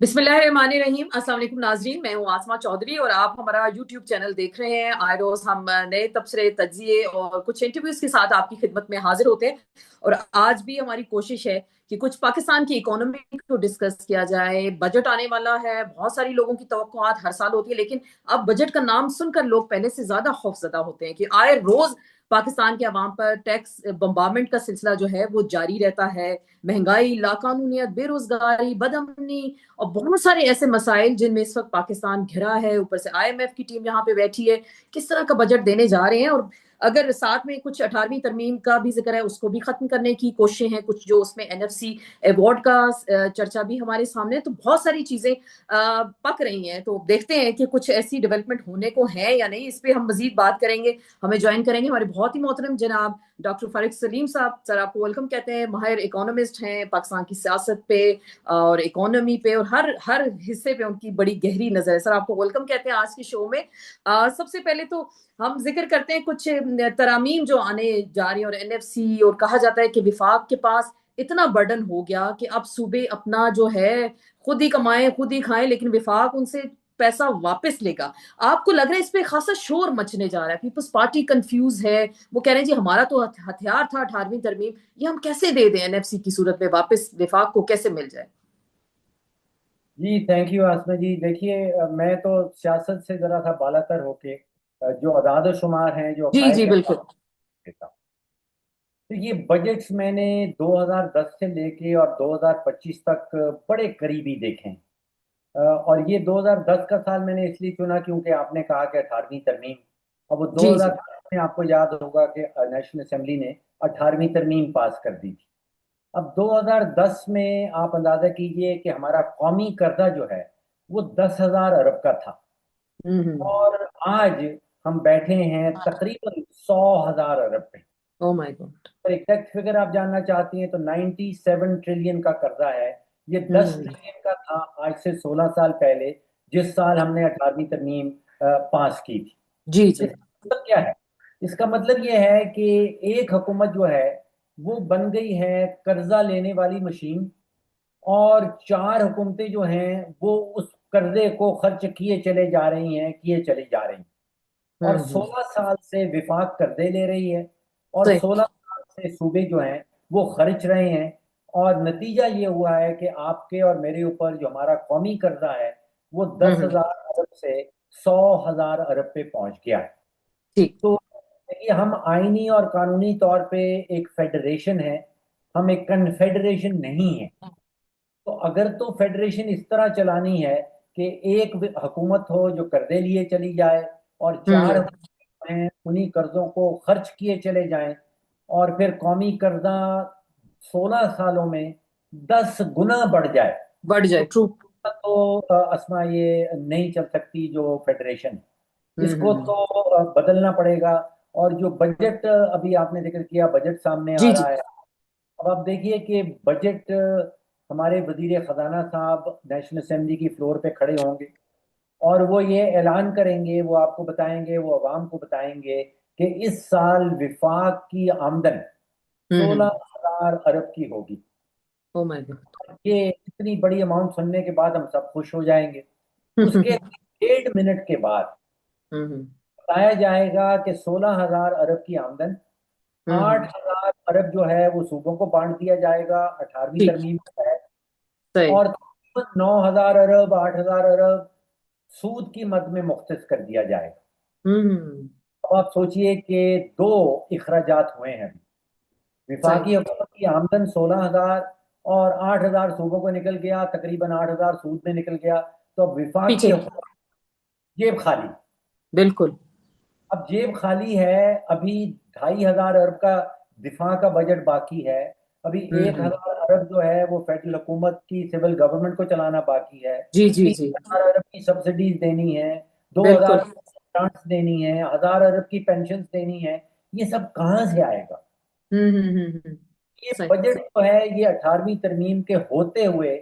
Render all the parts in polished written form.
बिस्मिल्लाहिर्रहमानिर्रहीम। अस्सलाम वालेकुम नाजरीन, मैं हूँ आसमा चौधरी और आप हमारा यूट्यूब चैनल देख रहे हैं। आए रोज हम नए तबसरे, तज्जिए और कुछ इंटरव्यूज के साथ आपकी खिदमत में हाजिर होते हैं। और आज भी हमारी कोशिश है कि कुछ पाकिस्तान की इकोनॉमी को डिस्कस किया जाए। बजट आने वाला है, बहुत सारी लोगों की तवक्कुआत हर साल होती है, लेकिन अब बजट का नाम सुनकर लोग पहले से ज्यादा खौफजदा होते हैं कि आए रोज पाकिस्तान के अवाम पर टैक्स बम्बारमेंट का सिलसिला जो है वो जारी रहता है। महंगाई, लाकानूनियत, बेरोजगारी, बदअमनी और बहुत सारे ऐसे मसाइल जिनमें इस वक्त पाकिस्तान घिरा है। ऊपर से आईएमएफ की टीम यहाँ पे बैठी है। किस तरह का बजट देने जा रहे हैं, और अगर साथ में कुछ 18वीं तरमीम का भी जिक्र है, उसको भी खत्म करने की कोशिशें हैं। कुछ जो उसमें एनएफसी अवार्ड का चर्चा भी हमारे सामने है। तो बहुत सारी चीजें पक रही हैं। तो देखते हैं कि कुछ ऐसी डेवलपमेंट होने को है या नहीं। इस पे हम मजीद बात करेंगे। हमें ज्वाइन करेंगे हमारे बहुत ही मोहतरम जनाब डॉक्टर फारिक सलीम साहब। सर, आपको वेलकम कहते हैं। माहिर इकोनॉमिस्ट हैं, पाकिस्तान की सियासत पे और इकोनॉमी पे और हर हर हिस्से पे उनकी बड़ी गहरी नजर है। सर, आपको वेलकम कहते हैं आज के शो में। सबसे पहले तो हम जिक्र करते हैं कुछ तरामीम जो आने जा रही है, और एनएफसी, और कहा जाता है कि विफाक के पास इतना बर्डन हो गया कि अब सूबे अपना जो है खुद ही कमाएं, खुद ही खाएं, लेकिन विफाक उनसे पैसा वापस लेगा। आपको लग रहा है इस पे खासा शोर मचने जा रहा है? पीपल्स पार्टी कंफ्यूज है। वो कह रहे हैं जी हमारा तो हथियार था 18वीं तरमीम, ये हम कैसे दे दें एनएफसी की सूरत में वापस, विफाक को कैसे मिल जाए? जी, थैंक यू आसमा जी। देखिए, मैं तो सियासत से जरा सा बालातर होके जो अदाद शुमार हैं, जो जी हकायक जी है, बिल्कुल। देता हूँ। तो ये बजट्स मैंने 2010 से लेके और 2025 तक बड़े करीबी देखे हैं। और ये 2010 का साल मैंने इसलिए चुना क्योंकि आपने कहा कि 18वीं तरमीम। अब वो जी जी। 2010 में आपको याद होगा कि नेशनल असेंबली ने 18वीं तरमीम पास कर दी थी। अब 2010 में आप अंदाजा कीजिए कि हमारा कौमी कर्जा जो है वो 10,000 अरब का था। हम्म। और आज हम बैठे हैं तकरीबन 100,000 अरब पे। Oh my God. और एग्जैक्ट फिगर आप जानना चाहती हैं तो 97 ट्रिलियन का कर्जा है। ये 10 हम्म। ट्रिलियन का था आज से 16 साल पहले, जिस साल हमने 18वीं तरमीम पास की थी। जी जी। इसका मतलब क्या है? इसका मतलब ये है कि एक हुकूमत जो है वो बन गई है कर्जा लेने वाली मशीन, और चार हुकूमतें जो हैं वो उस कर्जे को खर्च किए चले जा रही हैं, किए चली जा रही हैं। और हम्म। 16 साल से विफाक कर्जे ले रही है, और सही। 16 साल से सूबे जो हैं वो खर्च रहे हैं। और नतीजा ये हुआ है कि आपके और मेरे ऊपर जो हमारा कौमी कर्जा है वो दस हम्म। हजार अरब से 100,000 अरब पे पहुंच गया है। ठीक। तो देखिए, हम आईनी और कानूनी तौर पे एक फेडरेशन है, हम एक कन्फेडरेशन नहीं है। तो अगर तो फेडरेशन इस तरह चलानी है कि एक हुकूमत हो जो कर्जे लिए चली जाए, और चार हम्म। हुकूमतें हैं उन्हीं कर्जों को खर्च किए चले जाएं, और फिर कौमी कर्जा 16 सालों में 10 गुना बढ़ जाए, बढ़ जाए, तो ट्रू। असमा ये नहीं चल सकती जो फेडरेशन है। हम्म। इसको तो बदलना पड़ेगा। और जो बजट अभी आपने जिक्र किया, बजट सामने आ जी रहा जी। है। अब आप देखिए कि बजट हमारे वजीर खजाना साहब नेशनल असेंबली की फ्लोर पे खड़े होंगे, और वो ये ऐलान करेंगे, वो आपको बताएंगे, वो अवाम को बताएंगे कि इस साल विफाक की आमदन सोलह हम्म। हजार अरब की होगी। Oh my God. ये इतनी बड़ी अमाउंट सुनने के बाद हम सब खुश हो जाएंगे। उसके 1.5 मिनट के बाद हम्म। बताया जाएगा कि 16,000 अरब की आमदन, हम्म। 8,000 अरब जो है वो सूबों को बांट दिया जाएगा, 18वीं ठीक। तरमीम का है। सही। और तकरीबन 9,000 अरब, 8,000 अरब सूद की मद में मुख्तस कर दिया जाएगा। हम्म। अब आप सोचिए कि दो इखराजात हुए हैं अभी। सही। विफाकी हुकूमत की आमदन 16,000, और 8,000 सूबों को निकल गया, तकरीबन 8,000 सूद में निकल गया। तो अब विफाकी पीछे। हुकूमत जेब खाली। बिल्कुल। अब जेब खाली है। अभी 2,500 अरब का दिफा का बजट बाकी है। अभी एक हम्म। हजार अरब जो है वो फेडरल हुकूमत की सिविल गवर्नमेंट को चलाना बाकी है। जी जी तीन जी। हजार अरब की सब्सिडीज देनी है। दो बिल्कुल। हजार ग्रांट्स देनी है। 1,000 अरब की पेंशन देनी है। ये सब कहाँ से आएगा? हम्म। ये सही। बजट जो है ये 18वीं तरमीम के होते हुए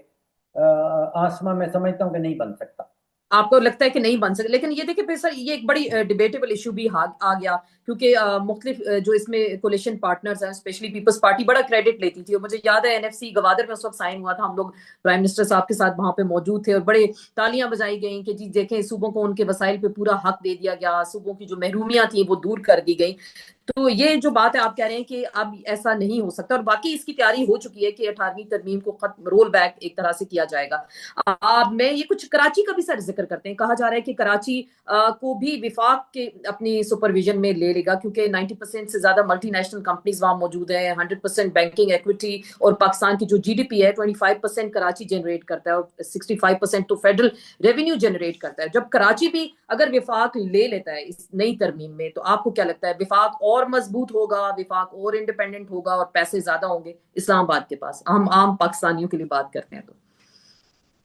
आसमा में समझता हूँ कि नहीं बन सकता। आपको लगता है कि नहीं बन सके, लेकिन ये देखिए फिर सर ये एक बड़ी डिबेटेबल इशू भी आ गया, क्योंकि मुख्तलिफ जो इसमें कोलिशन पार्टनर्स हैं, स्पेशली पीपल्स पार्टी बड़ा क्रेडिट लेती थी, और मुझे याद है एनएफसी गवादर में उस वक्त साइन हुआ था, हम लोग प्राइम मिनिस्टर साहब के साथ वहां पे मौजूद थे, और बड़े तालियां बजाई गई कि जी देखें सूबों को उनके वसाइल पे पूरा हक दे दिया गया, सूबों की जो महरूमियां थी वो दूर कर दी गई। तो ये जो बात है आप कह रहे हैं कि अब ऐसा नहीं हो सकता, और बाकी इसकी तैयारी हो चुकी है कि 18वीं तरमीम को खत्म, रोल बैक एक तरह से किया जाएगा। अब मैं ये कुछ कराची का भी सर जिक्र करते हैं, कहा जा रहा है कि कराची को भी विफाक के अपनी सुपरविजन में ले लेगा, क्योंकि 90% से ज्यादा मल्टीनेशनल कंपनीज वहां मौजूद है, 100% बैंकिंग एक्विटी, और पाकिस्तान की जो जीडीपी है 25% कराची जनरेट करता है, और 65% तो फेडरल रेवेन्यू जनरेट करता है। जब कराची भी अगर विफाक ले लेता है इस नई तरमीम में, तो आपको क्या लगता है विफाक और मजबूत होगा, विफाक और इंडिपेंडेंट होगा, और पैसे ज्यादा होंगे इस्लामाबाद के पास? हम आम पाकिस्तानियों के लिए बात करते हैं तो।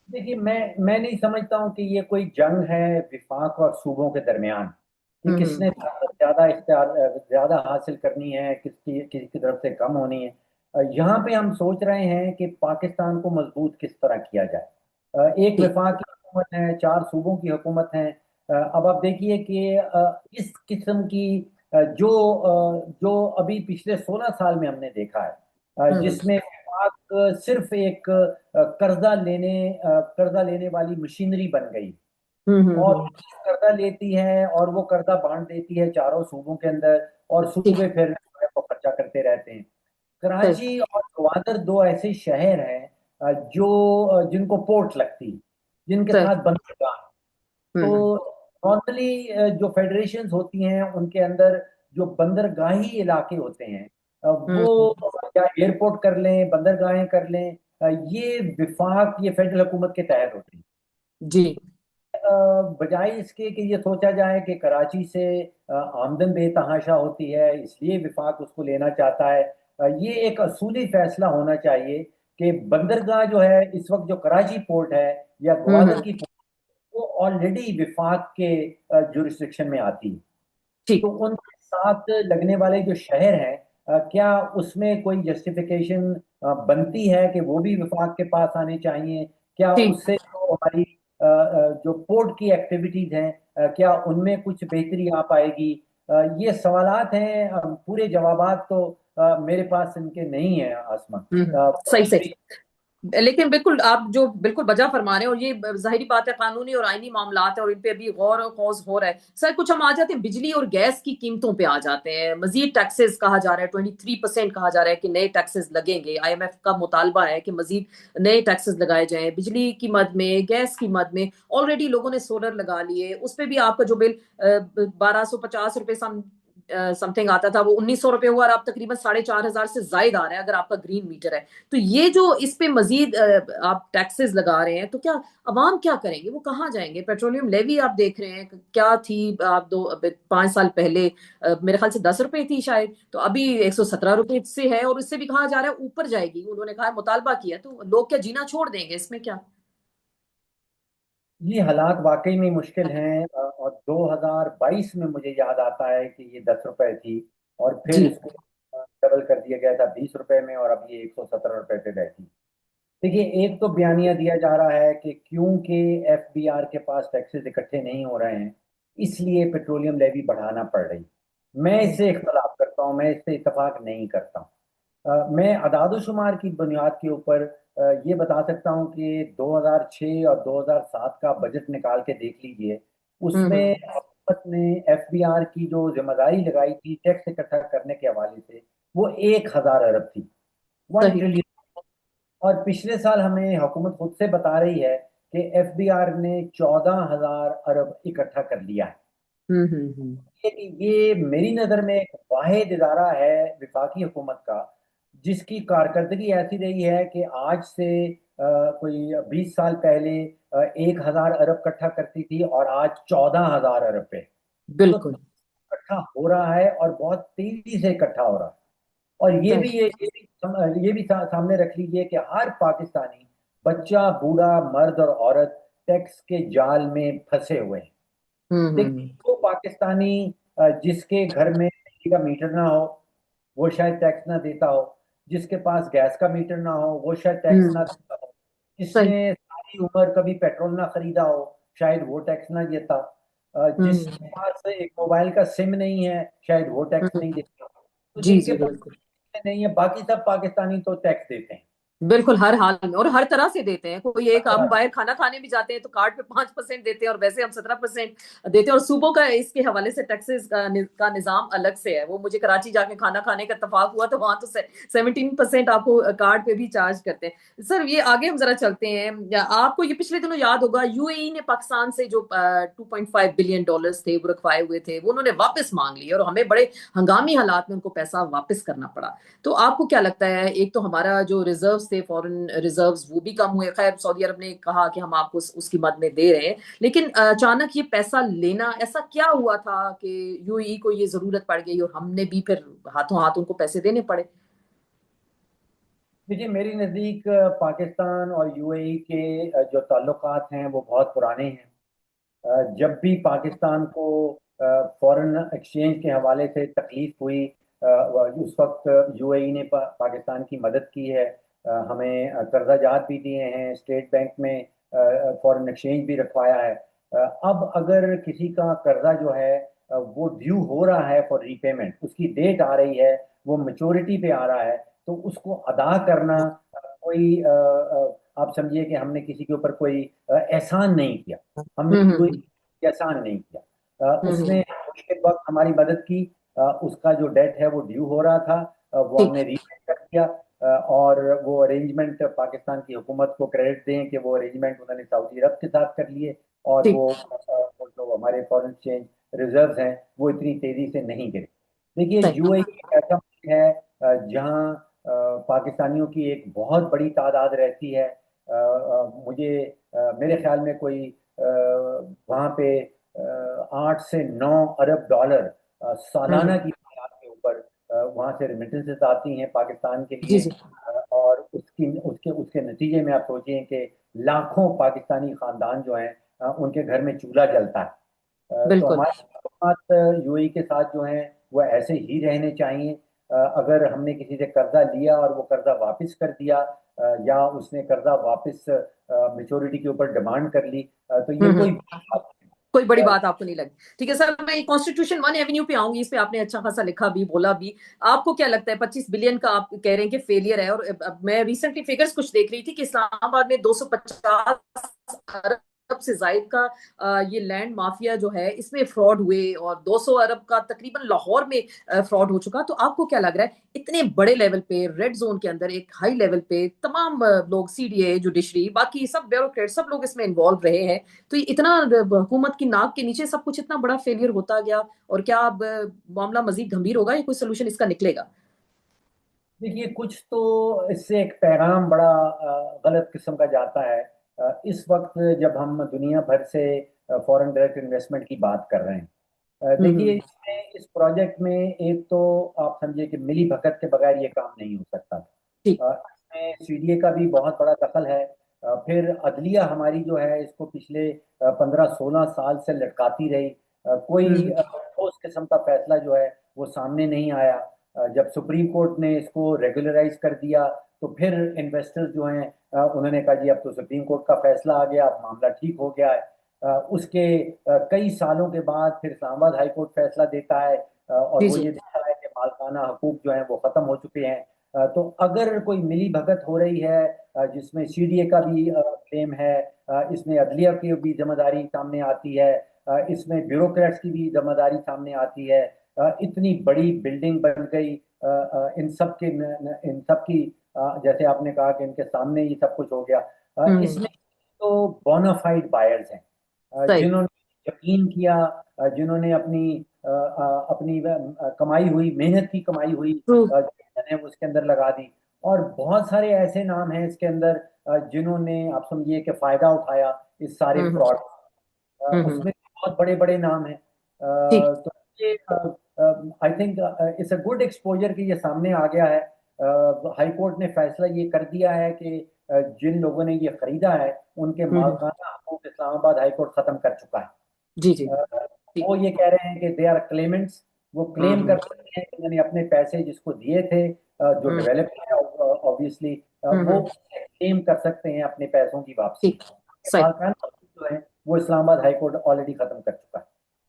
देखिए, मैं नहीं समझता हूँ कि ये कोई जंग है विफाक और सूबों के दरमियान, कि हम्म। किसने ज्यादा इख्तियार ज्यादा हासिल करनी है, किसकी किसी की तरफ से कम होनी है। यहाँ पे हम सोच रहे हैं कि पाकिस्तान को मजबूत किस तरह किया जाए। एक ठीक। विफाक की हुकूमत है, चार सूबों की हुकूमत है। अब आप देखिए कि इस किस्म की जो अभी पिछले 16 साल में हमने देखा है, हम्म। जिसमें विफाक सिर्फ एक कर्जा लेने वाली मशीनरी बन गई, और हम्म। कर्जा लेती है और वो कर्जा बांट देती है चारों सूबों के अंदर, और ठीक। सूबे फिर वो खर्चा करते रहते हैं। सही। कराची और ग्वादर दो ऐसे शहर हैं जिनको पोर्ट लगती है, जिनके सही। साथ बंदरगाह। हम्म। तो नॉर्मली जो फेडरेशंस होती हैं उनके अंदर जो बंदरगाही इलाके होते हैं, हम्म। वो या एयरपोर्ट कर लें, बंदरगाहें कर लें, ये विफाक, ये फेडरल हुकूमत के तहत होती हैं। जी। बजाय इसके कि ये सोचा जाए कि कराची से आमदन बेतहाशा होती है इसलिए विफाक उसको लेना चाहता है, ये एक असूली फैसला होना चाहिए कि बंदरगाह जो है इस वक्त, जो कराची पोर्ट है या ग्वादर हम्म। की पोर्ट, वो ऑलरेडी विफाक के जुरिस्डिक्शन में आती है। तो ठीक। उनके साथ लगने वाले जो शहर हैं, क्या उसमें कोई जस्टिफिकेशन बनती है कि वो भी विफाक के पास आने चाहिए? क्या ठीक। उससे जो हमारी जो पोर्ट की एक्टिविटीज हैं, क्या उनमें कुछ बेहतरी आ पाएगी? ये सवालात हैं, पूरे जवाबात तो मेरे पास इनके नहीं है आसमा। सही सही। लेकिन बिल्कुल आप जो बिल्कुल बजा फरमा रहे हैं, और ये जाहिर बात है कानूनी और आईनी मामलात है, और इन पे अभी गौर और खौज हो रहा है सर। कुछ हम आ जाते हैं बिजली और गैस की कीमतों पे आ जाते हैं। मजीद टैक्सेस कहा जा रहा है, 23% कहा जा रहा है कि नए टैक्सेस लगेंगे। आईएमएफ का मुतालबा है कि मजीद नए टैक्सेस लगाए जाएं बिजली की मद में, गैस की मद में। ऑलरेडी लोगों ने सोलर लगा लिए, उस पर भी आपका जो बिल 1250 रुपए समथिंग आता था, वो 1900 रुपए हुआ, और अब तकरीबन 4500 से ज्यादा आ रहा है अगर आपका ग्रीन मीटर है। तो ये जो इस पे मजीद आप टैक्सेस लगा रहे हैं, तो क्या अवाम क्या करेंगे, वो कहाँ जाएंगे? पेट्रोलियम लेवी आप देख रहे हैं क्या थी, आप 5 साल पहले मेरे ख्याल से 10 रुपए थी शायद, तो अभी 117 रुपए से है, और इससे भी कहा जा रहा है ऊपर जाएगी। उन्होंने कहा मुतालबा किया, तो लोग क्या जीना छोड़ देंगे? इसमें क्या? ये हालात वाकई में मुश्किल हैं, और 2022 में मुझे याद आता है कि ये 10 रुपए थी, और फिर जी। इसको डबल कर दिया गया था 20 रुपए में, और अब ये 117 रुपए पे बैठी। देखिए, एक तो बयानिया दिया जा रहा है कि क्योंकि एफबीआर के पास टैक्सेस इकट्ठे नहीं हो रहे हैं, इसलिए पेट्रोलियम लेवी बढ़ाना पड़ रही। मैं इससे इख्तलाफ करता हूँ, मैं इससे इतफाक नहीं करता हूँ। मैं अदाद-ओ-शुमार की बुनियाद के ऊपर ये बता सकता हूँ कि 2006 और 2007 का बजट निकाल के देख लीजिए। उसमें हम्म। हुकूमत ने एफबीआर की जो जिम्मेदारी लगाई थी टैक्स इकट्ठा करने के हवाले से, वो 1000 अरब थी, वन सही। ट्रिलियन। और पिछले साल हमें हुकूमत खुद से बता रही है कि एफबीआर ने 14,000 अरब इकट्ठा कर लिया है। हम्म। ये मेरी नज़र में एक वाहिद इदारा है विफाकी हुकूमत का, जिसकी कारकर्दगी ऐसी रही है कि आज से कोई 20 साल पहले 1,000 अरब इकट्ठा करती थी, और आज 14,000 अरब पे। तो बिल्कुल। इकट्ठा हो रहा है, और बहुत तेजी से इकट्ठा हो रहा है। और सही। सामने रख लीजिए कि हर पाकिस्तानी, बच्चा, बूढ़ा, मर्द और औरत टैक्स के जाल में फंसे हुए हैं। देखिए, हम्म। वो पाकिस्तानी जिसके घर में बिजली का मीटर ना हो, वो शायद टैक्स ना देता हो। जिसके पास गैस का मीटर ना हो, वो शायद टैक्स ना हम्म। देता हो। सही। जिसने सारी उम्र कभी पेट्रोल ना खरीदा हो, शायद वो टैक्स ना देता। हम्म जिसके पास एक मोबाइल का सिम नहीं है शायद वो टैक्स हम्म, नहीं देता। तो जी जिनके जी पास बिल्कुल नहीं है बाकी सब पाकिस्तानी तो टैक्स देते हैं। बिल्कुल, हर हाल में और हर तरह से देते हैं। कोई एक, हम हाँ, बाहर खाना खाने भी जाते हैं तो कार्ड पे 5% देते हैं और वैसे हम 17% देते हैं। और सूबों का इसके हवाले से टैक्सेस का निजाम अलग से है। वो मुझे कराची जाके खाना खाने का इत्तेफाक हुआ तो वहां तो 17% आपको कार्ड पे भी चार्ज करते हैं। सर ये आगे हम जरा चलते हैं। आपको ये पिछले दिनों याद होगा, यूएई ने पाकिस्तान से जो $2.5 बिलियन थे वो रखवाए हुए थे, वो उन्होंने वापस मांग लिए और हमें बड़े हंगामी हालात में उनको पैसा वापस करना पड़ा। तो आपको क्या लगता है, एक तो हमारा जो रिजर्व्स थे, फॉरेन रिजर्व्स, वो भी कम हुए। खैर सऊदी अरब ने कहा कि हम आपको उसकी मद में दे रहे हैं, लेकिन अचानक ये पैसा लेना, ऐसा क्या हुआ था कि यूएई को ये जरूरत पड़ गई और हमने भी फिर हाथों हाथ उनको पैसे देने पड़े? देखिए मेरी नज़दीक पाकिस्तान और यूएई के जो ताल्लुकात हैं वो बहुत पुराने हैं। जब भी पाकिस्तान को फॉरेन एक्सचेंज के हवाले से तकलीफ हुई उस वक्त यूएई ने पाकिस्तान की मदद की है। हमें कर्जा जात भी दिए हैं, स्टेट बैंक में फॉरेन एक्सचेंज भी रखवाया है। अब अगर किसी का कर्जा जो है वो ड्यू हो रहा है फॉर रीपेमेंट, उसकी डेट आ रही है, वो मेचोरिटी पे आ रहा है, तो उसको अदा करना कोई आप समझिए कि हमने किसी के ऊपर कोई एहसान नहीं किया। हमने हम्म कोई हम्म एहसान नहीं किया। उसने हम्म, मुश्किल वक्त हमारी मदद की। उसका जो डेट है वो ड्यू हो रहा था, वो ठीक। हमने रीपेड कर दिया। और वो अरेंजमेंट पाकिस्तान की हुकूमत को क्रेडिट दें कि वो अरेंजमेंट उन्होंने सऊदी अरब के साथ कर लिए। और ठीक। वो जो हमारे फॉरेन एक्सचेंज रिजर्व्स हैं वो इतनी तेजी से नहीं गिरे। देखिए सही। यूएई एक ऐसा मुल्क है जहाँ पाकिस्तानियों की एक बहुत बड़ी तादाद रहती है। मुझे मेरे ख्याल में कोई वहाँ पे 8 से 9 अरब डॉलर सालाना हम्म, की बुनियाद के ऊपर वहाँ से रेमिटेंसेस आती हैं पाकिस्तान के जी लिए। जी और उसकी उसके उसके नतीजे में आप सोचिए कि लाखों पाकिस्तानी खानदान जो हैं उनके घर में चूल्हा जलता है। तो बिल्कुल। हमारे बात यूएई के साथ जो है वो ऐसे ही रहने चाहिए। अगर हमने किसी से कर्जा लिया और वो कर्जा वापस कर दिया या उसने कर्जा वापस मेच्योरिटी के ऊपर डिमांड कर ली, तो ये कोई हम्म, बात कोई बड़ी नहीं। बात आपको नहीं लगी। ठीक है सर, मैं कॉन्स्टिट्यूशन 1 एवेन्यू पे आऊंगी। इस पे आपने अच्छा खासा लिखा भी, बोला भी। आपको क्या लगता है, 25 बिलियन का आप कह रहे हैं कि फेलियर है, और अब मैं रिसेंटली फिगर्स कुछ देख रही थी कि इस्लामाबाद में 250 अरब से जायद का ये लैंड माफिया जो है, इसमें फ्रॉड हुए, और 200 अरब का तकरीबन लाहौर में फ्रॉड हो चुका। तो आपको क्या लग रहा है, इतने बड़े लेवल पे, रेड जोन के अंदर, एक हाई लेवल पे तमाम लोग, सीडीए, जुडिशरी, बाकी सब ब्यूरोक्रेट, सब लोग इसमें इन्वॉल्व रहे हैं, तो ये इतना हुकूमत की नाक के नीचे सब कुछ इतना बड़ा फेलियर होता गया, और क्या अब मामला मजीद गंभीर होगा या कोई सोल्यूशन इसका निकलेगा? देखिए कुछ तो इससे एक पैगाम बड़ा गलत किस्म का जाता है। इस वक्त जब हम दुनिया भर से फॉरेन डायरेक्ट इन्वेस्टमेंट की बात कर रहे हैं, देखिए हम्म, इसमें इस प्रोजेक्ट में एक तो आप समझिए कि मिली भगत के बगैर ये काम नहीं हो सकता। ठीक। इसमें सीडीए का भी बहुत बड़ा दखल है। फिर अदलिया हमारी जो है इसको पिछले 15-16 साल से लटकाती रही। कोई हम्म ठोस किस्म का फैसला जो है वो सामने नहीं आया। जब सुप्रीम कोर्ट ने इसको रेगुलराइज कर दिया तो फिर इन्वेस्टर्स जो हैं उन्होंने कहा जी अब तो सुप्रीम कोर्ट का फैसला आ गया, अब मामला ठीक हो गया है। उसके कई सालों के बाद फिर इस्लामाबाद हाई कोर्ट फैसला देता है और जी वो जी। ये देता है कि मालकाना हकूक जो है वो खत्म हो चुके हैं। तो अगर कोई मिली भगत हो रही है जिसमें सीडीए का भी क्लेम है, इसमें अदलिया की भी जिम्मेदारी सामने आती है, इसमें ब्यूरोक्रेट्स की भी जिम्मेदारी सामने आती है। इतनी बड़ी बिल्डिंग बन गई, इन सब के इन सब की जैसे आपने कहा कि इनके सामने ही सब कुछ हो गया। हम्म, इसमें तो बोनाफाइड बायर्स हैं सही। जिन्होंने यकीन किया, जिन्होंने अपनी कमाई हुई, मेहनत की कमाई हुई ट्रू। है उसके अंदर लगा दी। और बहुत सारे ऐसे नाम हैं इसके अंदर जिन्होंने आप समझिए कि फायदा उठाया इस सारे हम्म फ्रॉड। हम्म, उसमें बहुत बड़े बड़े नाम हैं। ठीक। तो ये I think it's a good exposure कि ये सामने आ गया है। हाई कोर्ट ने फैसला ये कर दिया है कि जिन लोगों ने ये खरीदा है उनके हम्म, मालकाना हकूक इस्लामाबाद हाई कोर्ट खत्म कर चुका है। जी जी। अ, ठीक। वो ये कह रहे हैं कि दे आर क्लेमेंट्स। वो क्लेम कर हम्म सकते हैं कि उन्होंने अपने पैसे जिसको दिए थे, जो हम्म डेवलपर है ऑब्वियसली, वो हम्म, क्लेम कर सकते हैं अपने पैसों की वापसी। ठीक। सही। मालकान जो है वो इस्लामाबाद हाई कोर्ट ऑलरेडी खत्म कर चुका है।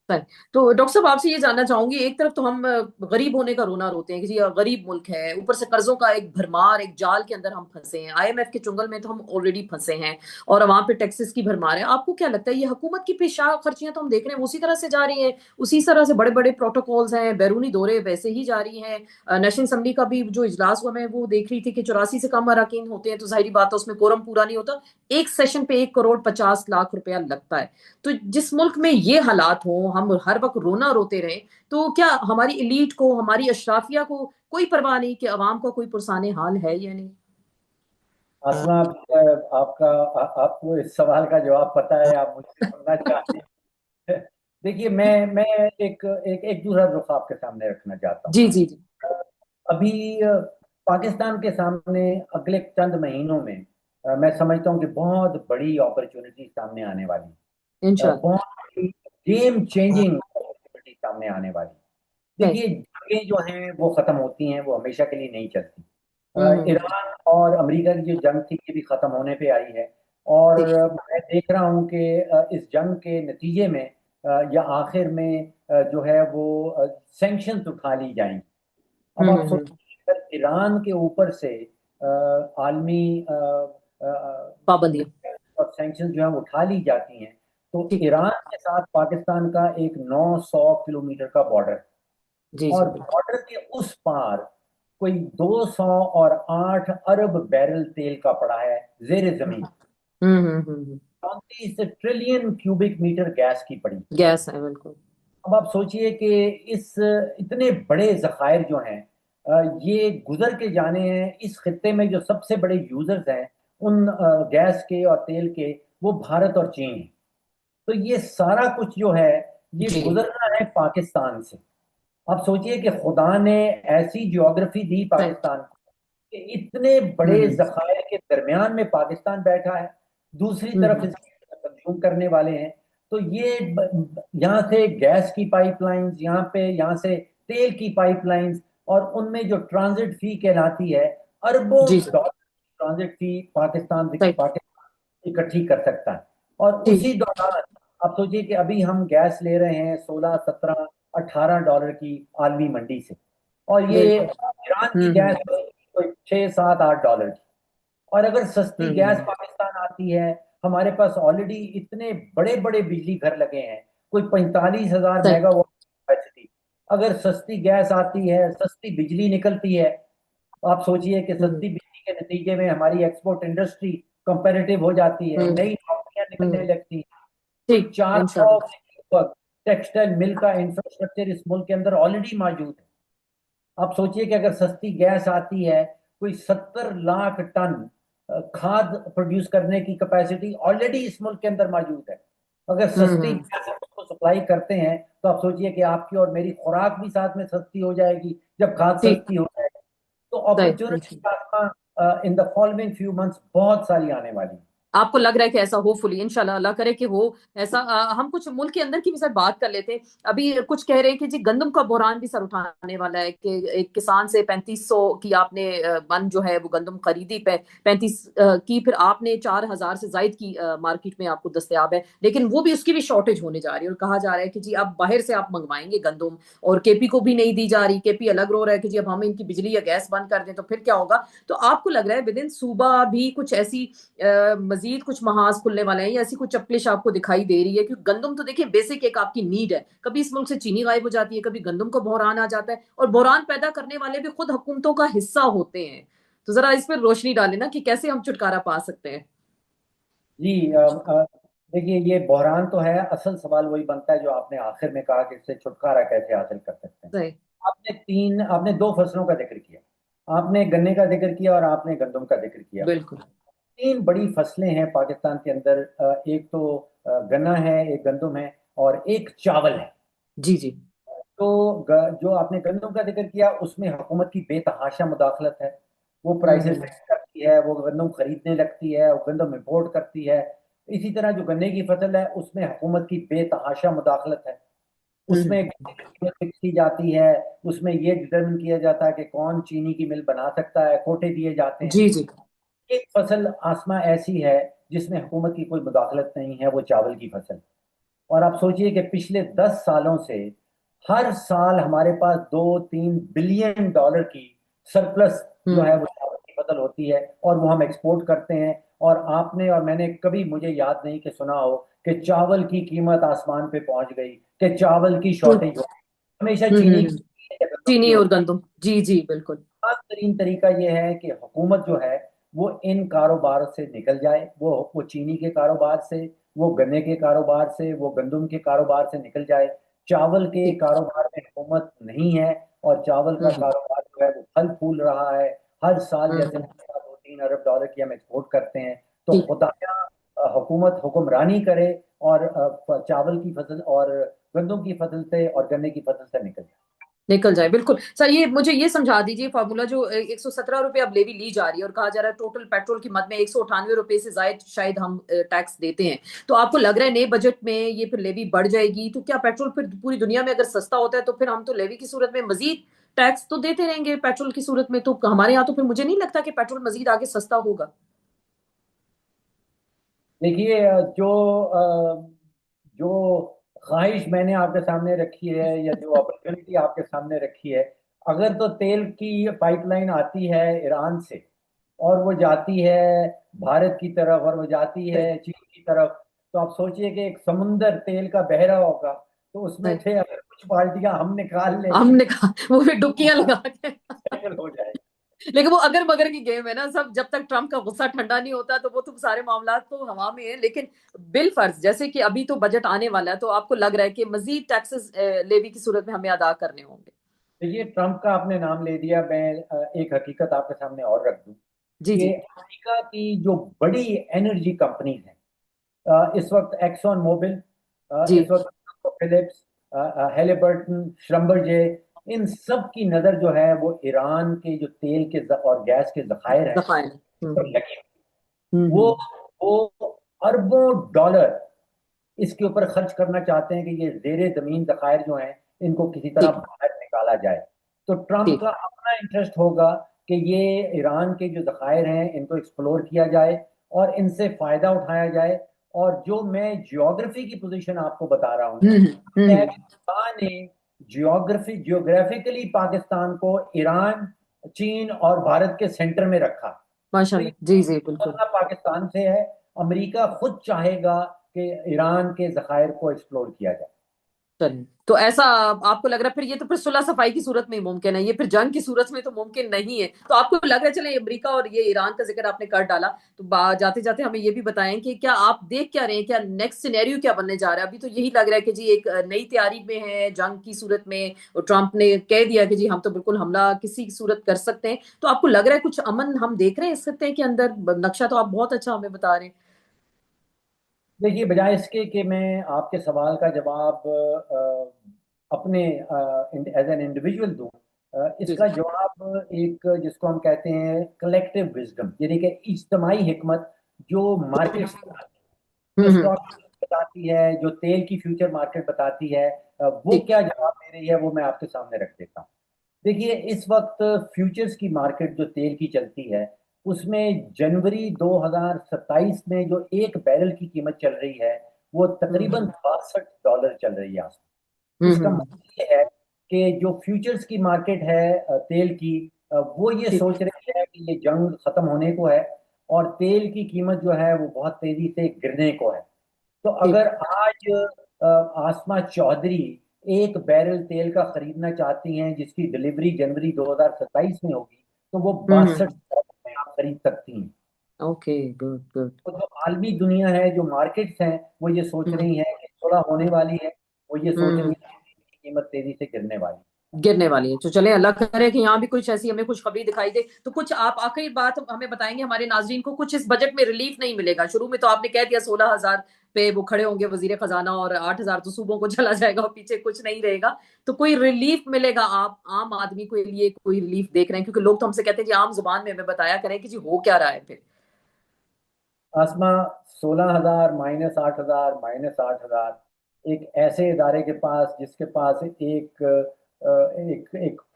है। तो डॉक्टर साहब आपसे ये जानना चाहूंगी, एक तरफ तो हम गरीब होने का रोना रोते हैं कि जी गरीब मुल्क है, ऊपर से कर्जों का एक भरमार, एक जाल के अंदर हम फंसे हैं, आईएमएफ के चुंगल में तो हम ऑलरेडी फंसे हैं, और वहां पे टैक्सेस की भरमार है। आपको क्या लगता है ये हुकूमत की पेशा खर्चियां तो हम देख रहे हैं उसी तरह से जा रही हैं, उसी तरह से बड़े बड़े प्रोटोकॉल्स हैं, बैरूनी दौरे वैसे ही जारी हैं। नेशनल असम्बली का भी जो इजलास हुआ, मैं वो देख रही थी कि 84 से कम अरकान होते हैं, तो जाहिर बात है उसमें कोरम पूरा नहीं होता। एक सेशन पे 1 करोड़ 50 लाख रुपया लगता है। तो जिस मुल्क में ये हालात हो, हम हर वक्त रोना रोते रहे, तो क्या हमारी इलीट को, हमारी अशराफिया को कोई परवाह नहीं कि अवाम का कोई पुरसाने हाल है या नहीं? आसमा, आपका आपको इस सवाल का जवाब पता है, आप मुझसे सुनना चाहते हैं। देखिए, मैं एक एक एक दूसरा रुख आपके सामने रखना चाहता हूँ। जी जी जी। अभी पाकिस्तान के सामने अगले चंद महीनों में मैं समझता हूँ कि बहुत बड़ी अपॉर्चुनिटी सामने आने वाली है। इंशाल्लाह। बहुत बड़ी गेम चेंजिंग अपॉर्चुनिटी सामने आने वाली है। सही। देखिए, जंगें जो हैं वो खत्म होती हैं, वो हमेशा के लिए नहीं चलती। हम्म। ईरान और अमेरिका की जो जंग थी ये भी खत्म होने पे आई है। और ठीक। मैं देख रहा हूँ कि इस जंग के नतीजे में या आखिर में जो है वो सैंक्शंस उठा ली जाएंगी। अब आप हम्म। सोचिए, अगर ईरान के ऊपर से आलमी पाबंदियां। और सैंक्शन जो है वो उठा ली जाती हैं, तो ठीक। ईरान के साथ पाकिस्तान का एक 900 किलोमीटर का बॉर्डर है। जी जी और बिल्कुल। बॉर्डर के उस पार कोई 208 अरब बैरल तेल का पड़ा है जेर जमीन। हम्म। 34 ट्रिलियन क्यूबिक मीटर गैस की पड़ी। गैस है बिल्कुल। अब आप सोचिए कि इस इतने बड़े जखायर जो हैं ये गुजर के जाने हैं। इस खत्ते में जो सबसे बड़े यूजर्स हैं उन गैस के और तेल के, वो भारत और चीन है। तो ये सारा कुछ जो है ये जी। गुजरना है पाकिस्तान से। आप सोचिए कि खुदा ने ऐसी ज्योग्राफी दी सही। पाकिस्तान को कि इतने बड़े हम्म। जखायर के दरमियान में पाकिस्तान बैठा है, दूसरी तरफ हम्म। इसके कंज्यूम करने वाले हैं। तो ये यहाँ से गैस की पाइपलाइंस, यहाँ से तेल की पाइपलाइंस, और उनमें जो ट्रांजिट फी कहलाती है, अरबों जी जी। डॉलर ट्रांजिट फी सही। पाकिस्तान इकट्ठी कर सकता है। और ठीक। उसी दौरान आप सोचिए कि अभी हम गैस ले रहे हैं 16 17 18 डॉलर की आलमी मंडी से, और ये बिल्कुल। ईरान की गैस हम्म। कोई 6 7 8 डॉलर की। और अगर सस्ती गैस हम्म। पाकिस्तान आती है, हमारे पास ऑलरेडी इतने बड़े बड़े बिजली घर लगे हैं, कोई 45,000 सही। Megawatt capacity. अगर सस्ती गैस आती है, सस्ती बिजली निकलती है, आप सोचिए कि हम्म। सस्ती बिजली के नतीजे में हमारी एक्सपोर्ट इंडस्ट्री कंपेरेटिव हो जाती है, हम्म। नई नौकरियां निकलने हम्म। लगती हैं। कोई ठीक। 400 इंशाल्लाह। से ऊपर टेक्सटाइल मिल का इंफ्रास्ट्रक्चर इस मुल्क के अंदर ऑलरेडी मौजूद है। आप सोचिए कि अगर सस्ती गैस आती है, कोई 70 लाख टन खाद प्रोड्यूस करने की कैपेसिटी ऑलरेडी इस मुल्क के अंदर मौजूद है। अगर सस्ती हम्म। गैस उसको सप्लाई करते हैं, तो आप सोचिए कि आपकी और मेरी खुराक भी साथ में सस्ती हो जाएगी जब खाद ठीक। सस्ती हो जाएगी। तो सही। Opportunity in the following few months बहुत सारी आने वाली हैं। आपको लग रहा है कि ऐसा होपफुली इंशाल्लाह अल्लाह करे कि हो ऐसा। हम कुछ मुल्क के अंदर की भी सर बात कर लेते हैं। अभी कुछ कह रहे हैं कि जी गंदम का बोरान भी सर उठाने वाला है कि एक किसान से 3500 की आपने मन जो है वो गंदम खरीदी पे 35 की, फिर आपने 4000 से जायद की मार्केट में आपको दस्तयाब है, लेकिन वो भी उसकी भी शॉर्टेज होने जा रही है, और कहा जा रहा है कि जी अब बाहर से आप मंगवाएंगे गंदम, और केपी को भी नहीं दी जा रही। केपी अलग रो रहा है कि जी अब हम इनकी बिजली या गैस बंद कर दें तो फिर क्या होगा। तो आपको लग रहा है विद इन सूबा भी कुछ ऐसी मजीद कुछ महाज खुलने वाले हैं, या ऐसी कुछ चपलिश आपको दिखाई दे रही है? क्योंकि गंदम तो देखिए बेसिक एक आपकी नीड है, कभी इस मुल्क से चीनी गायब हो जाती है, कभी गंदम का बहरान आ जाता है, और बहरान पैदा करने वाले भी खुद हुकूमतों का हिस्सा होते हैं। तो जरा इस पर रोशनी डालें ना कि कैसे हम छुटकारा पा सकते हैं। जी, देखिए, ये बहरान तो है। असल सवाल वही बनता है जो आपने आखिर में कहा कि इससे छुटकारा कैसे हासिल कर सकते हैं। सही। आपने दो फसलों का जिक्र किया, आपने गन्ने का जिक्र किया और आपने गंदम का जिक्र किया। बिल्कुल। तीन बड़ी फसलें हैं पाकिस्तान के अंदर। एक तो गन्ना है, एक गंदम है, और एक चावल है। जी जी। तो जो आपने गंदम का जिक्र किया उसमें हुकूमत की बेतहाशा मुदाखलत है। वो प्राइसेस हम्म। फिक्स करती है, वो गंदम खरीदने लगती है, वो गंदम इंपोर्ट करती है। इसी तरह जो गन्ने की फसल है उसमें हुकूमत की बेतहाशा मुदाखलत है। उसमें हम्म। फिक्स की जाती है, उसमें ये डिटरमिन किया जाता है कि कौन चीनी की मिल बना सकता है, कोटे दिए जाते हैं। जी जी। एक फसल आसमा ऐसी है जिसमें हुकूमत की कोई मुदाखलत नहीं है, वो चावल की फसल। और आप सोचिए कि पिछले 10 सालों से हर साल हमारे पास 2-3 बिलियन डॉलर की सरप्लस जो है हम्म। वो चावल की फसल होती है, और वो हम एक्सपोर्ट करते हैं। और आपने और मैंने कभी, मुझे याद नहीं कि सुना हो कि चावल की कीमत आसमान पे पहुंच गई, कि चावल की शॉर्टेज हो गई। हमेशा चीनी हम्म। की या गंदम की चीनी और होती है। गंदम, जी जी बिल्कुल। आसान तरीन तरीका यह है कि हुकूमत जो है वो इन कारोबार से निकल जाए, वो चीनी के कारोबार से, वो गन्ने के कारोबार से, वो गंदम के कारोबार से निकल जाए। चावल के ठीक। कारोबार में हुकूमत नहीं है, और चावल का हम्म। कारोबार जो है वो फल फूल रहा है। हर साल जैसे हम्म। 2-3 अरब डॉलर की हम एक्सपोर्ट करते हैं। तो ठीक। खुदाया हुकूमत हुक्मरानी करे, और चावल की फसल और गंदम की फसल से और गन्ने की फसल से निकल जाए। निकल जाए, बिल्कुल सर। ये मुझे ये समझा दीजिए फार्मूला, जो 117 रुपए अब लेवी ली जा रही है और कहा जा रहा है टोटल पेट्रोल की मद में 198 रुपए से जायद शायद हम टैक्स देते हैं, तो आपको लग रहा है नए बजट में ये फिर लेवी बढ़ जाएगी? तो क्या पेट्रोल फिर पूरी दुनिया में अगर सस्ता होता है तो फिर हम तो लेवी की सूरत में मजीद टैक्स तो देते रहेंगे पेट्रोल की सूरत में, तो हमारे यहाँ तो फिर मुझे नहीं लगता कि पेट्रोल मजीद आगे सस्ता होगा। देखिए, जो ख्वाहिश मैंने आपके सामने रखी है, या जो अपॉर्चुनिटी आपके सामने रखी है, अगर तो तेल की पाइपलाइन आती है ईरान से, और वो जाती है भारत की तरफ, और वो जाती सही। है चीन की तरफ, तो आप सोचिए कि एक समुंदर तेल का बह रहा होगा, तो उसमें सही। से अगर कुछ बाल्टियां हम निकाल लें हमने कहा वो भी तो डुबकियां लगा के सेटल हो जाए। लेकिन वो अगर मगर की गेम है ना सब, जब तक ट्रम्प का गुस्सा ठंडा नहीं होता तो वो तो सारे मामला तो हवा में है। लेकिन बिल फर्ज जैसे कि अभी तो बजट आने वाला है, तो आपको लग रहा है कि मजीद टैक्सेस लेवी की सूरत में हमें अदा करने होंगे? देखिए, ट्रम्प का आपने नाम ले दिया, मैं एक हकीकत आपके सामने और रख दूं जी कि जी। अमेरिका की जो बड़ी एनर्जी कंपनीज हैं, इस वक्त एक्सॉन मोबिल, जी। इस वक्त फिलिप्स, हेलिबर्टन, श्रम्बरजे, इन सब की नजर जो है वो ईरान के जो तेल के और गैस के जखायर हैं दफाएं। पर लगी। वो हम्म। वो अरबों डॉलर इसके ऊपर खर्च करना चाहते हैं कि ये जेरे जमीन जखायर जो हैं इनको किसी तरह ठीक। बाहर निकाला जाए। तो ट्रम्प ठीक। का अपना इंटरेस्ट होगा कि ये ईरान के जो जखायर हैं इनको एक्सप्लोर किया जाए और इनसे फायदा उठाया जाए। और जो मैं जियोग्राफी की पोजीशन आपको बता रहा हूँ, हम्म। है हम्म। कि खुदा ने जियोग्राफिकली पाकिस्तान को ईरान, चीन और भारत के सेंटर में रखा। तो ये माशाल्लाह, जी जी बिल्कुल। मसला पाकिस्तान से है। अमेरिका खुद चाहेगा कि ईरान के जखायर को एक्सप्लोर किया जाए। चलिए, तो ऐसा आपको लग रहा है फिर ये तो फिर सुलह सफाई की सूरत में ही मुमकिन है, ये फिर जंग की सूरत में तो मुमकिन नहीं है। तो आपको लग रहा है, चले अमेरिका और ये ईरान का जिक्र आपने कर डाला, तो जाते जाते हमें ये भी बताएं कि क्या आप देख क्या रहे हैं, क्या नेक्स्ट सिनेरियो क्या बनने जा रहा है? अभी तो यही लग रहा है कि जी एक नई तैयारी में है जंग की सूरत में, और ट्रंप ने कह दिया कि जी हम तो बिल्कुल हमला किसी सूरत कर सकते हैं। तो आपको लग रहा है कुछ अमन हम देख रहे हैं इस खत्ते के अंदर? नक्शा तो आप बहुत अच्छा हमें बता रहे हैं। देखिए, बजाय इसके कि मैं आपके सवाल का जवाब अपने एज एन इंडिविजुअल दूं, जी इसका जी। जवाब एक जिसको हम कहते हैं कलेक्टिव विजडम, यानी कि इज्तमाही हिकमत, जो मार्केट जो हम्म। स्टॉक बताती है, जो तेल की फ्यूचर मार्केट बताती है, वो ठीक। क्या जवाब दे रही है वो मैं आपके सामने रख देता हूँ। देखिए, इस वक्त फ्यूचर्स की मार्केट जो तेल की चलती है, उसमें जनवरी 2027 में जो एक बैरल की कीमत चल रही है वो तकरीबन हम्म। $62 चल रही है आसपास। इसका हम्म। मतलब ये है कि जो फ्यूचर्स की मार्केट है तेल की, वो ये ठीक। सोच रही है कि ये जंग खत्म होने को है, और तेल की कीमत जो है वो बहुत तेजी से गिरने को है। तो ठीक। अगर आज आसमा चौधरी एक बैरल तेल का खरीदना चाहती हैं जिसकी डिलीवरी जनवरी 2027 में होगी, तो वो हम्म। 62 में आप खरीद सकती हैं। Okay, good good. तो जो आलमी दुनिया है, जो मार्केट्स हैं, वो ये सोच हम्म। रही हैं कि सुलह होने वाली है। वो ये सोच रही हम्म। है कि कीमत तेजी से गिरने वाली गिरने वाली है, तो चले अल्लाह करे कि यहाँ भी कुछ ऐसी हमें खुशखबरी दिखाई दे। तो कुछ आप आखिरी बात हमें बताएंगे हमारे नाजरीन को, कुछ इस बजट में रिलीफ नहीं मिलेगा? शुरू में तो आपने कह दिया 16,000 पे वो खड़े होंगे वजीर खजाना, और 8,000 तो सूबों को चला जाएगा और पीछे कुछ नहीं रहेगा। तो कोई रिलीफ मिलेगा? आप आम आदमी के लिए कोई रिलीफ देख रहे हैं? क्योंकि लोग तो हमसे कहते हैं जी आम जुबान में हमें बताया करें कि जी हो क्या रहा है फिर। है। आसमा, 16,000 -8,000 एक ऐसे इदारे के पास जिसके पास एक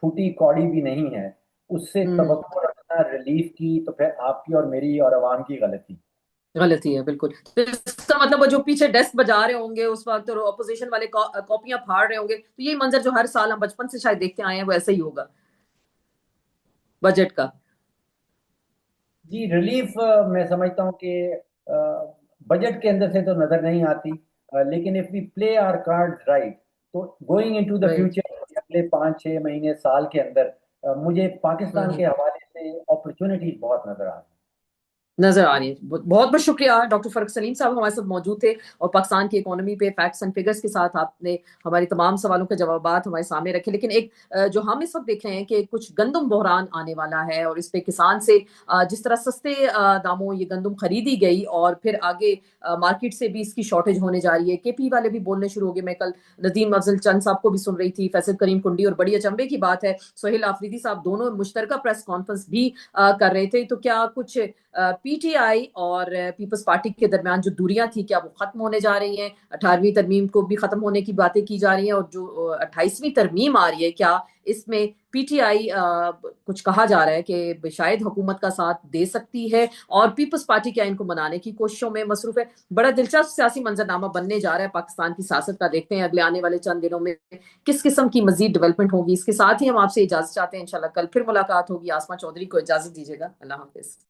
फूटी कौड़ी भी नहीं है, उससे हम्म। तवक्को रखना रिलीफ की, तो फिर आपकी और मेरी और अवाम की गलती। गलती है बिल्कुल। तो इसका मतलब वो जो पीछे डेस्क बजा रहे होंगे उस वक्त और ऑपोजिशन वाले कॉपियां फाड़ रहे होंगे, तो यही मंजर जो हर साल हम बचपन से शायद देखते आए हैं वो ऐसा ही होगा बजट का। जी रिलीफ मैं समझता हूँ कि बजट के अंदर से तो नजर नहीं आती, लेकिन if we play our card right, तो going into the right. Future अगले 5-6 महीने साल के अंदर मुझे पाकिस्तान के हवाले से अपॉर्चुनिटीज बहुत नजर आ रही नजर आ रही है। बहुत बहुत शुक्रिया डॉक्टर फरक सलीम साहब हमारे साथ मौजूद थे और पाकिस्तान की इकोनॉमी पे फैक्ट्स एंड फिगर्स के साथ आपने हमारे तमाम सवालों के जवाब हमारे सामने रखे। लेकिन एक जो हम इस वक्त देख रहे हैं कि कुछ गंदम बहरान आने वाला है और इस पे किसान से जिस तरह सस्ते दामों ये गंदम खरीदी गई और फिर आगे मार्केट से भी इसकी शॉर्टेज होने जा रही है। केपी वाले भी बोलने शुरू हो गए। मैं कल नदीम अफजल चंद साहब को भी सुन रही थी, फैसल करीम कुंडी, और बड़ी अचंभे की बात है सोहेल आफरीदी साहब दोनों मुश्तरका प्रेस कॉन्फ्रेंस भी कर रहे थे। तो क्या कुछ पीटीआई और पीपल्स पार्टी के दरमियान जो दूरियां थी क्या वो खत्म होने जा रही हैं? 18वीं तरमीम को भी खत्म होने की बातें की जा रही हैं और जो 28वीं तरमीम आ रही है क्या इसमें पीटीआई कुछ कहा जा रहा है कि शायद हुकूमत का साथ दे सकती है और पीपल्स पार्टी क्या इनको मनाने की कोशिशों में मसरूफ है? बड़ा दिलचस्प सियासी मंजरनामा बनने जा रहा है पाकिस्तान की सियासत का। देखते हैं अगले आने वाले चंद दिनों में किस किस्म की मजीद डेवलपमेंट होगी। इसके साथ ही हम आपसे इजाजत चाहते हैं, इंशाल्लाह कल फिर मुलाकात होगी। आसमा चौधरी को इजाजत दीजिएगा। अल्लाह हाफिज।